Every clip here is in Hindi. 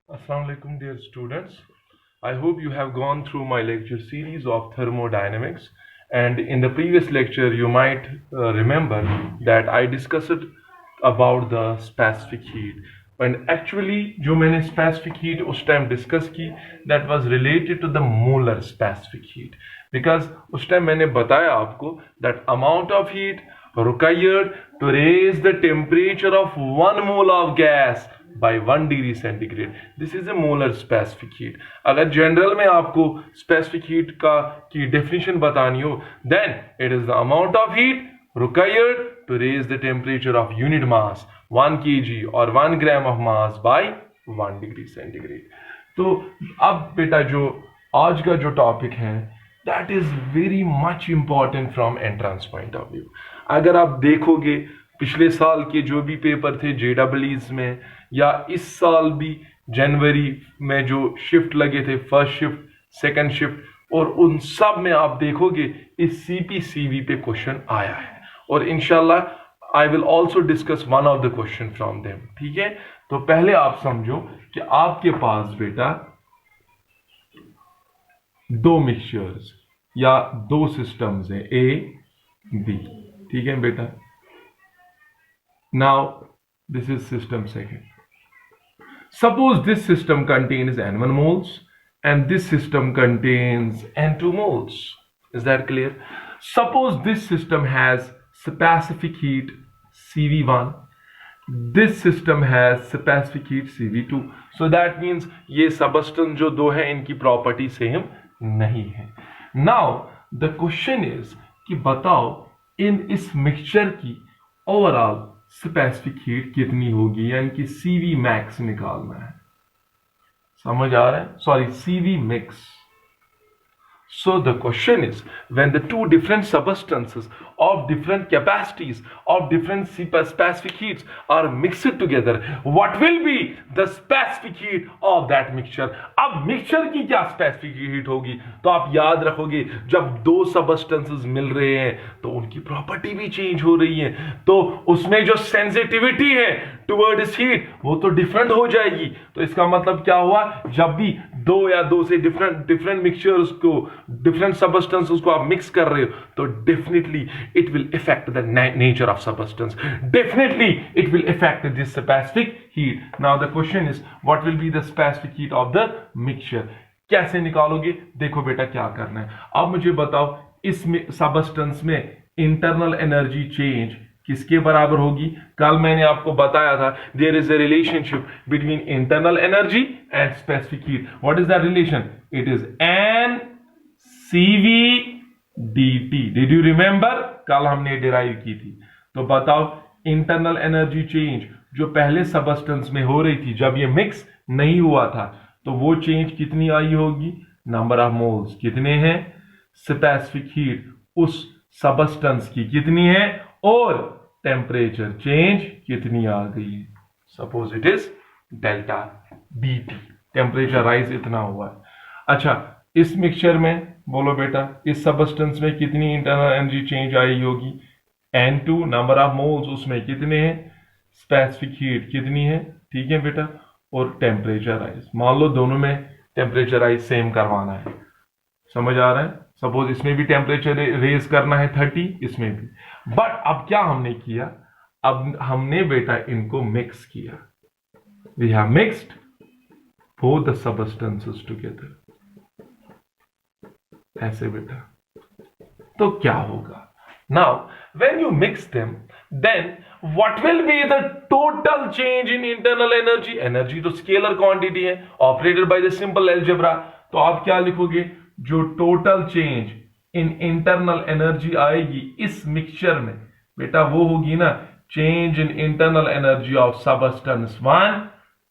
Assalamu alaikum, dear students. I hope you have gone through my lecture series of thermodynamics. And in the previous lecture, you might remember that I discussed about the specific heat. And actually, जो मैंने specific heat उस time discuss की, that was related to the molar specific heat. Because उस time मैंने बताया आपको that amount of heat required to raise the temperature of 1 mole of gas by 1 degree centigrade. This is a molar specific heat. अगर जनरल में आपको स्पेसिफिक हीट का की डेफिनेशन बतानी हो, then it is the amount of heat required to raise the temperature of unit mass 1 kg or 1 gram of mass by 1 degree centigrade. तो अब बेटा जो आज का जो टॉपिक है that is very much important from entrance point of view. अगर आप देखोगे पिछले साल के जो भी पेपर थे जेडब्ल्यूज में या इस साल भी जनवरी में जो शिफ्ट लगे थे, फर्स्ट शिफ्ट सेकंड शिफ्ट, और उन सब में आप देखोगे इस सीपीसीवी पे क्वेश्चन आया है और इंशाल्लाह I will also discuss one of the question from them. ठीक है, तो पहले आप समझो कि आपके पास बेटा दो मिक्सचर्स या दो सिस्टम्स हैं ए बी. ठीक है बेटा, now this is system second. Suppose this system contains N1 moles and this system contains N2 moles. Is that clear? Suppose this system has specific heat CV1. This system has specific heat CV2. So that means ये substance जो दो है इनकी property same नहीं है. Now the question is कि बताओ इन इस mixture की overall स्पेसिफिक हीट कितनी होगी, यानी कि सीवी मैक्स निकालना है. समझ आ रहा है? Sorry, CV mix. So the question is, when the two different substances of different capacities of different specific heats are mixed together, what will be the specific heat of that mixture? अब मिक्सचर की क्या स्पेसिफिक हीट होगी? तो आप याद रखोगे जब दो सबस्टेंसेस मिल रहे हैं तो उनकी प्रॉपर्टी भी चेंज हो रही है, तो उसमें जो सेंसिटिविटी है टुवर्ड्स हीट वो तो डिफरेंट हो जाएगी. तो इसका मतलब क्या हुआ, जब भी दो या दो से डिफरेंट मिक्सचर्स को, डिफरेंट सबस्टेंसेस को आप मिक्स कर रहे हो तो definitely it will effect the nature of substance, definitely it will effect this specific heat. Now the question is what will be the specific heat of the mixture. कैसे निकालोगे? देखो बेटा क्या करना है. अब मुझे बताओ इस सबस्टेंस में इंटरनल एनर्जी चेंज किसके बराबर होगी? कल मैंने आपको बताया था there is a relationship between internal energy and specific heat. What is that relation? It is n CV dt. Did you remember? कल हमने डिराइव की थी. तो बताओ इंटरनल एनर्जी चेंज जो पहले सबस्टेंस में हो रही थी जब ये मिक्स नहीं हुआ था, तो वो चेंज कितनी आई होगी? नंबर ऑफ मोल्स कितने हैं, स्पेसिफिक हीट उस सबस्टेंस की कितनी है, और टेम्परेचर चेंज कितनी आ गई है. Suppose it is delta BT, temperature rise इतना हुआ है. अच्छा, इस मिक्सचर में बोलो बेटा इस सबस्टेंस में कितनी इंटरनल एनर्जी चेंज आई होगी? N2. नंबर ऑफ मोल्स उसमें कितने हैं, स्पेसिफिक हीट कितनी है. ठीक है बेटा, और टेम्परेचर राइज, मान लो दोनों में टेम्परेचर राइज सेम करवाना है. समझ आ रहा है? सपोज इसमें भी टेम्परेचर रेज करना है 30, इसमें भी. बट अब क्या हमने किया, अब हमने बेटा इनको मिक्स किया. We have mixed both the substances together. ऐसे बेटा, तो क्या होगा? Now when you mix them then what will be the total change in internal energy? Energy तो स्केलर क्वांटिटी है operated by the simple algebra. तो आप क्या लिखोगे? जो total change in internal energy आएगी इस मिक्सचर में बेटा वो होगी ना change in internal energy of substance 1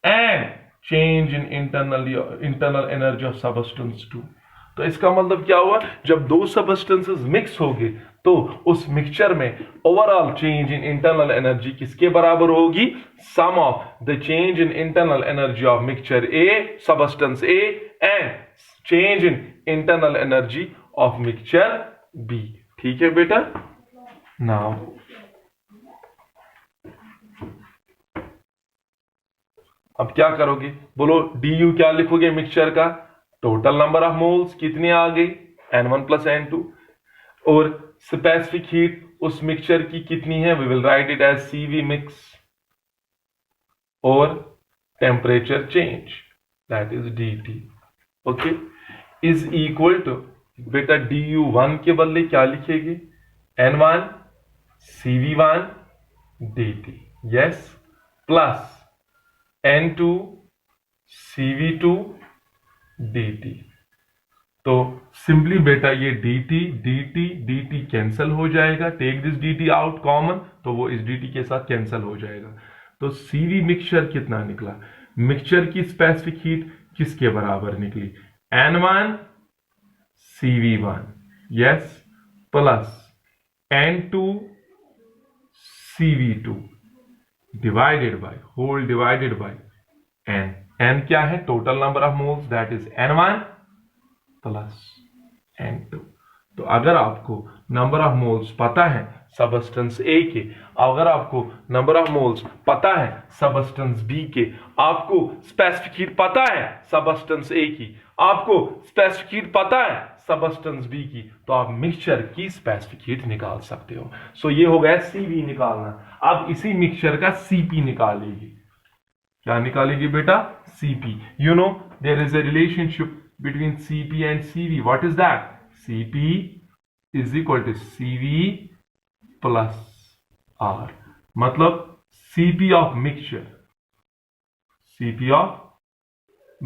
and change in internal energy of substance 2. तो इसका मतलब क्या हुआ, जब दो सबस्टेंसेस मिक्स हो गए तो उस मिक्सचर में overall change in internal energy किसके बराबर होगी? Sum of the change in internal energy of mixture A, substance A, and change in internal energy of mixture B. ठीक है बेटा. नाउ अब क्या करोगे, बोलो du क्या लिखोगे मिक्सचर का, टोटल नंबर ऑफ मोल्स कितने आ गई n1 प्लस n2, और स्पेसिफिक हीट उस मिक्सचर की कितनी है, we will write it as CV mix, और temperature change that is dt, okay, is equal to, बेटा du1 के बदले क्या लिखेगी, n1 CV1 dt, yes, plus n2 CV2 dt। तो सिंपली बेटा ये dt dt dt कैंसिल हो जाएगा, take this dt out common, तो वो इस dt के साथ कैंसिल हो जाएगा। तो CV मिक्सचर कितना निकला, मिक्सचर की स्पेसिफिक हीट किसके बराबर निकली, n1 CV1, yes, plus n2 CV2 divided by, whole divided by n क्या है, total number of moles that is n1 plus n2। तो अगर आपको नंबर ऑफ मोल्स पता है सबस्टेंस A के, अगर आपको नंबर ऑफ मोल्स पता है सबस्टेंस B के, आपको स्पेसिफिक हीट पता है सबस्टेंस A की, आपको स्पेसिफिक हीट पता है सबस्टेंस B की, तो आप मिक्सचर की स्पेसिफिक हीट निकाल सकते हो। सो ये हो गया CV निकालना। अब इसी मिक्सचर का CP निकालेगी, क्या निकालेगी बेटा, CP। You know there is a relationship between CP and CV. What is that? CP is equal to CV plus R, मतलब CP of mixture, CP of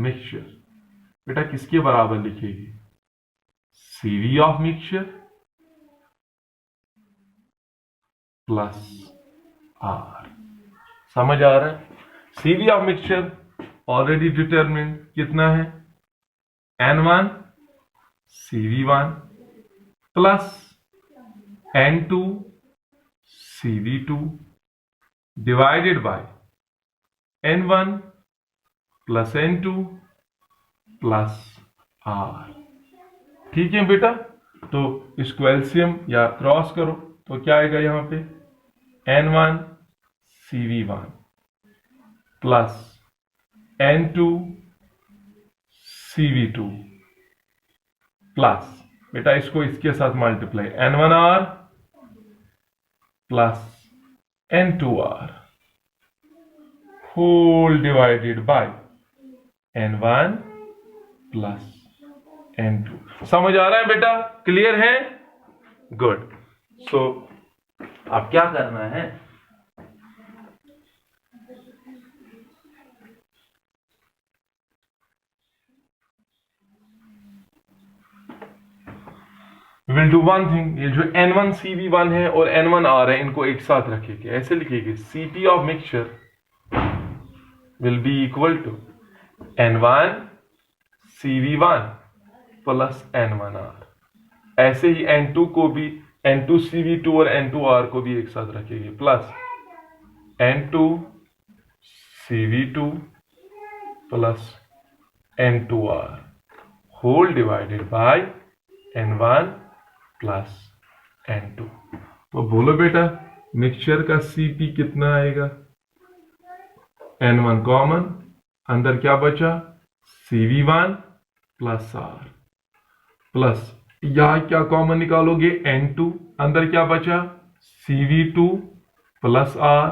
mixture बेटा किसके बराबर लिखेगी, CV of mixture plus R। समझ आ रहा है, CV of mixture already determine कितना है, n1 CV1 plus n2 CV2 divided by n1 plus n2 plus R। ठीक है बेटा, तो इसको एलसीएम या क्रॉस करो तो क्या आएगा यहां पे, n1 CV1 plus n2 CV2 plus, बेटा इसको इसके साथ multiply, n1R plus n2R whole divided by n1 plus n2। समझ आ रहा है बेटा, क्लियर है, गुड। सो अब क्या करना है, विल डू वन थिंग, ये जो n1 CV1 है और n1R है इनको एक साथ रखेंगे, ऐसे लिखेंगे CP of mixture will be equal to n1 CV1 plus n1R। ऐसे ही n2 को भी, n2 CV2 और n2R को भी एक साथ रखेंगे, plus n2 CV2 plus n2R whole divided by n1 plus n2। तो बोलो बेटा मिक्सचर का CP कितना आएगा, n1 कॉमन, अंदर क्या बचा CV1 प्लस R, प्लस यहां क्या कॉमन निकालोगे n2, अंदर क्या बचा CV2 plus R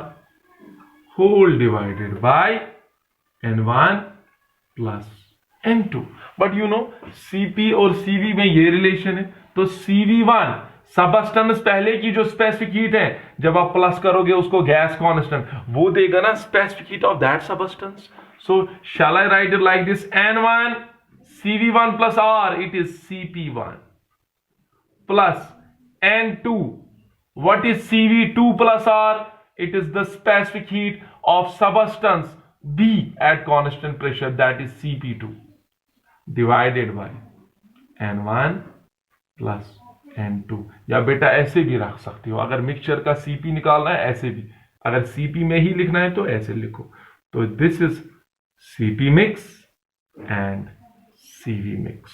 whole divided by n1 plus n2। But you know CP और CV में ये रिलेशन है, तो CV1 सबस्टेंस पहले की जो स्पेसिफिक हीट है, जब आप प्लस करोगे उसको गैस कांस्टेंट, वो देगा ना specific heat of that substance. So shall I write it like this, n1 CV1 plus R, it is CP1 plus n2, what is CV2 plus R, it is the specific heat of substance B at constant pressure, that is CP2 divided by n1 plus n2। या बेटा ऐसे भी रख सकते हो, अगर मिक्सचर का CP निकालना है ऐसे भी, अगर CP में ही लिखना है तो ऐसे लिखो, तो this is CP mix and CV mix.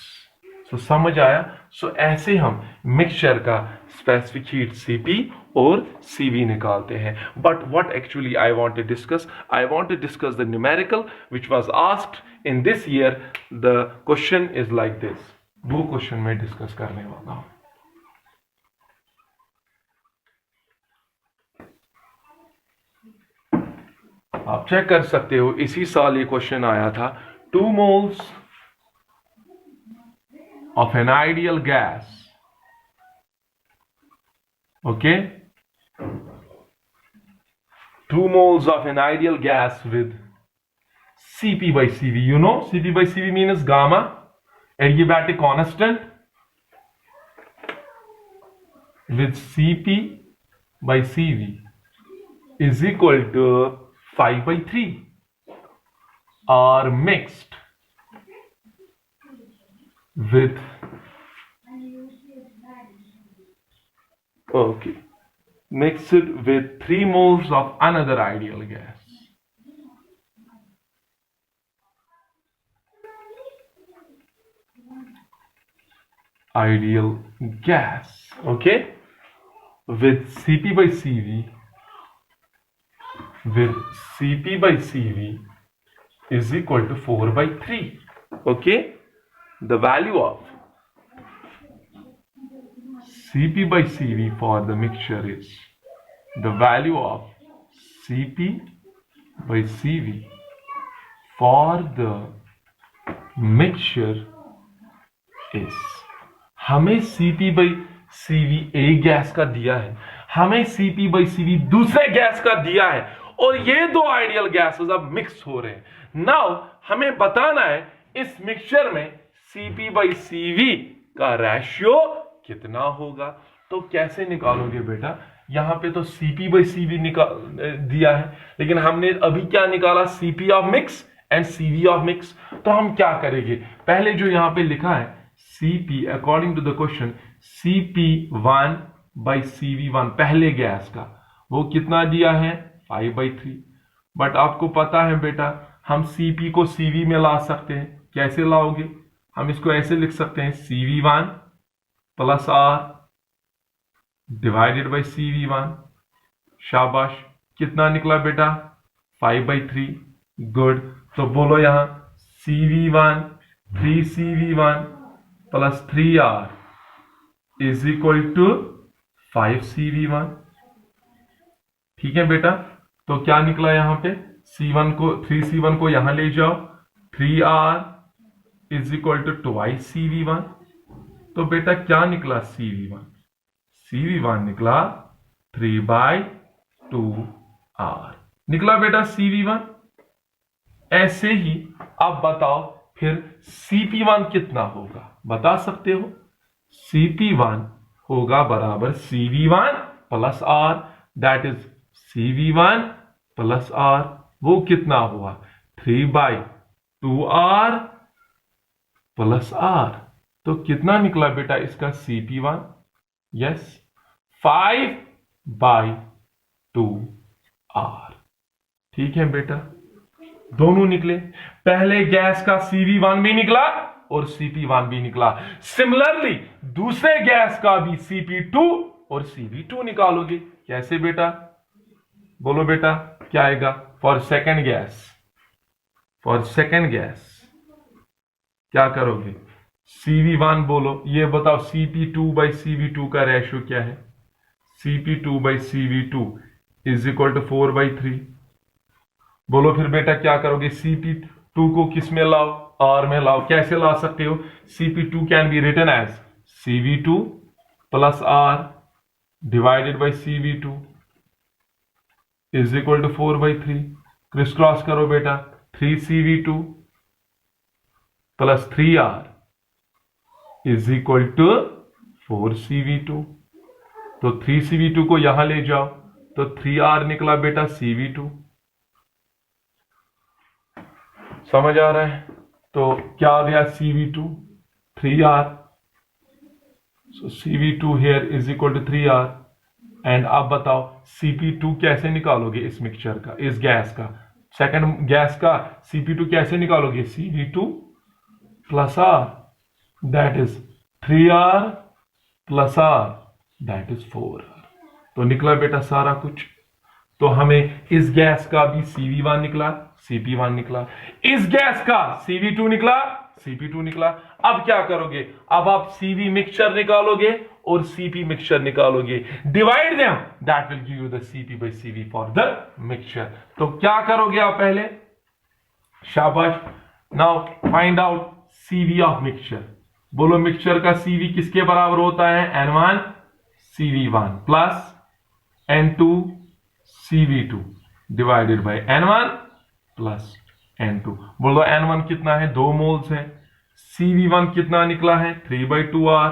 So समझ आया। सो ऐसे हम मिक्सचर का स्पेसिफिक हीट Cp और Cv निकालते हैं। But what actually I want to discuss, I want to discuss the numerical which was asked in this year. The question is like this. वो क्वेश्चन मैं डिस्कस करने वाला हूं। आप चेक कर सकते हो, इसी साल ये क्वेश्चन आया था। 2 moles of an ideal gas, okay, 2 moles of an ideal gas with Cp by Cv. You know Cp by Cv means gamma, adiabatic constant, with Cp by Cv is equal to 5 by 3 are mixed with mixed with 3 moles of another ideal gas. Ideal gas, okay, with Cp by Cv, with Cp by Cv is equal to 4 by 3. Okay, the value of Cp by Cv for the mixture is, the value of Cp by Cv for the mixture is, हमें Cp by Cv एक गैस का दिया है, हमें Cp by Cv दूसरे गैस का दिया है, और ये दो आइडियल गैसेस अब मिक्स हो रहे हैं। नाउ हमें बताना है इस मिक्सचर में Cp by Cv का रेशियो कितना होगा। तो कैसे निकालोगे बेटा, यहां पे तो Cp by Cv दिया है, लेकिन हमने अभी क्या निकाला, Cp of mix and Cv of mix. तो हम क्या करेंगे, पहले जो यहां पे लिखा है Cp according to the question, Cp1 by Cv1 पहले गैस का, वो कितना दिया है 5 by 3। बट आपको पता है बेटा, हम Cp को Cv में ला सकते हैं। कैसे लाओगे, हम इसको ऐसे लिख सकते हैं, Cv1 plus R divided by Cv1। शाबाश, कितना निकला बेटा 5 by 3। गुड, तो बोलो यहां Cv1 3Cv1 plus 3R is equal to 5Cv1। ठीक है बेटा, तो क्या निकला यहां पे, C1 को 3C1 को यहां ले जाओ, 3R is equal to 2Cv1। तो बेटा क्या निकला Cv1, Cv1 निकला 3/2R निकला बेटा Cv1। ऐसे ही अब बताओ फिर Cp1 कितना होगा, बता सकते हो। Cp1 होगा बराबर Cv1 plus R, that is Cv1 plus R। वो कितना हुआ 3/2R प्लस R। तो कितना निकला बेटा इसका Cp1, यस 5/2R। ठीक है बेटा, दोनों निकले, पहले गैस का Cv1 भी निकला और Cp1 भी निकला। सिमिलरली दूसरे गैस का भी Cp2 और Cv2 निकालोगे। कैसे बेटा, बोलो बेटा क्या आएगा। For second gas, for second gas क्या करोगे, Cv1 बोलो, ये बताओ Cp2 by Cv2 का रेशियो क्या है। Cp2 by Cv2 is equal to 4/3। बोलो फिर बेटा क्या करोगे, Cp2 को किस में लाओ, R में लाओ। कैसे ला सकते हो, Cp2 can be written as Cv2 plus R divided by Cv2 is equal to 4/3। Criss cross करो बेटा, 3Cv2 plus 3R is equal to 4Cv2। तो 3Cv2 को यहां ले जाओ, तो 3R निकला बेटा Cv2। समझ आ रहा है, तो क्या आ गया Cv2 3R, so Cv2 here is equal to 3R। And अब बताओ Cp2 कैसे निकालोगे इस मिक्सचर का, इस गैस का, सेकंड गैस का Cp2 कैसे निकालोगे, Cv2 plus R that is 3R plus R, that is 4R। तो निकला बेटा सारा कुछ। तो हमें इस गैस का भी CV1 निकला, CP1 निकला, इस गैस का CV2 निकला, CP2 निकला। अब क्या करोगे, अब आप CV मिक्सचर निकालोगे और CP मिक्सचर निकालोगे, divide them, that will give you the CP by CV for the mixture. तो क्या करोगे आप पहले, शाबाश। Now find out CV of mixture. बोलो मिक्सचर का CV किसके बराबर होता है, N1 CV1 plus N2 CV2 divided by N1 plus N2। बोलो N1 कितना है, 2 मोल्स है। CV1 कितना निकला है, 3/2R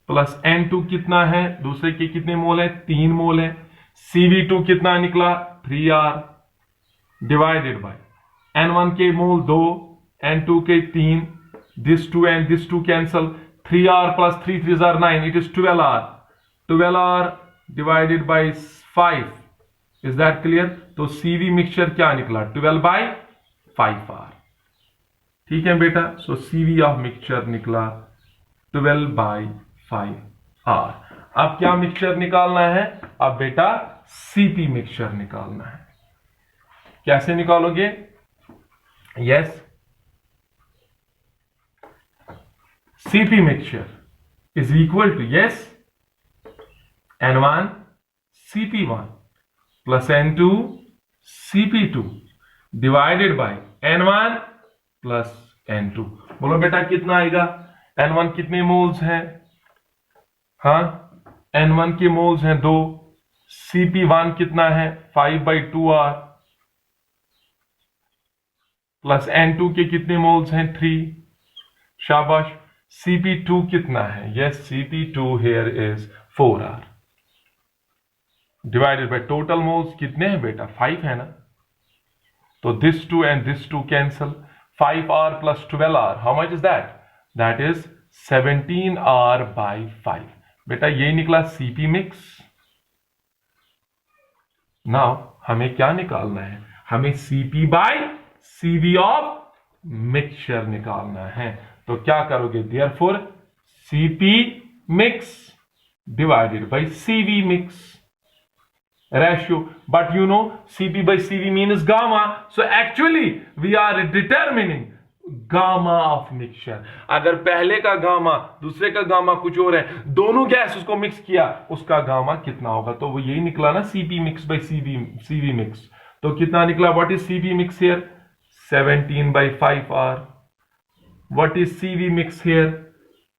प्लस N2 कितना है, दूसरे के कितने मोल है, 3 मोल है। CV2 कितना निकला, 3R डिवाइडेड बाय N1 के मोल 2, N2 के 3, this 2 and this 2 cancel, 3R plus 3 3 are 9, it is 12R, 12R divided by 5। Is that clear. तो CV मिक्सचर क्या निकला, 12/5R। ठीक है बेटा। सो CV ऑफ मिक्सचर निकला 12/5R। अब क्या मिक्सचर निकालना है, अब बेटा CP मिक्सचर निकालना है। कैसे निकालोगे, yes, CP mixture is equal to, yes, N1 CP1 plus N2 CP2 divided by N1 plus N2। बोलो बेटा कितना आएगा, N1 कितने मोल्स हैं, हाँ N1 के मोल्स हैं 2, CP1 कितना है 5/2R प्लस N2 के कितने मोल्स हैं 3, शाबाश। CP2 कितना है, yes CP2 here is 4R divided by total moles कितने हैं बेटा, 5 है ना। तो this 2 and this 2 cancel, 5R plus 12R, how much is that, that is 17R/5। बेटा ये निकला CP मिक्स। नाउ हमें क्या निकालना है, हमें CP by CV of mixture निकालना है। तो क्या करोगे, therefore CP mix divided by CV mix ratio, but you know CP by CV means gamma, so actually we are determining gamma of mixture। अगर पहले का गामा दूसरे का गामा कुछ और है, दोनों गैस उसको मिक्स किया, उसका गामा कितना होगा, तो वो यही निकला ना CP mix by CV mix। तो कितना निकला, what is CP mix here, 17/5R। what is CV mix here,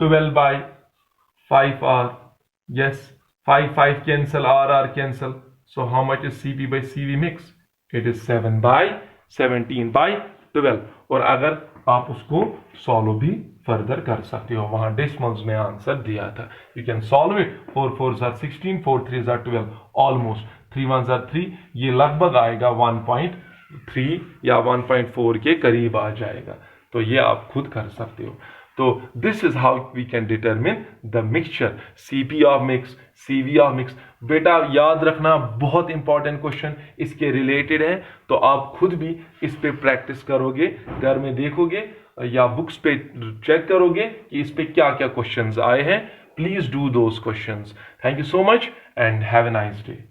12/5R। yes, 5 cancel, R cancel, so how much is CP by CV mix, it is 7/17/12। और अगर आप उसको सॉल्व भी फर्दर कर सकते हो, वहां डेसिमल्स में आंसर दिया था, you can solve it. 4 4s are 16, 4 3s are 12, almost 3 1s are 3, ये लगभग आएगा 1.3 या 1.4 के करीब आ जाएगा। तो ये आप खुद कर सकते हो। तो this is how we can determine the mixture, CP of mix, CV of mix. बेटा याद रखना, बहुत इंपॉर्टेंट क्वेश्चन इसके रिलेटेड है, तो आप खुद भी इस पे प्रैक्टिस करोगे, घर में देखोगे या बुक्स पे चेक करोगे कि इस पे क्या क्या क्वेश्चंस आए हैं। Please do those questions. Thank you so much and have a nice day.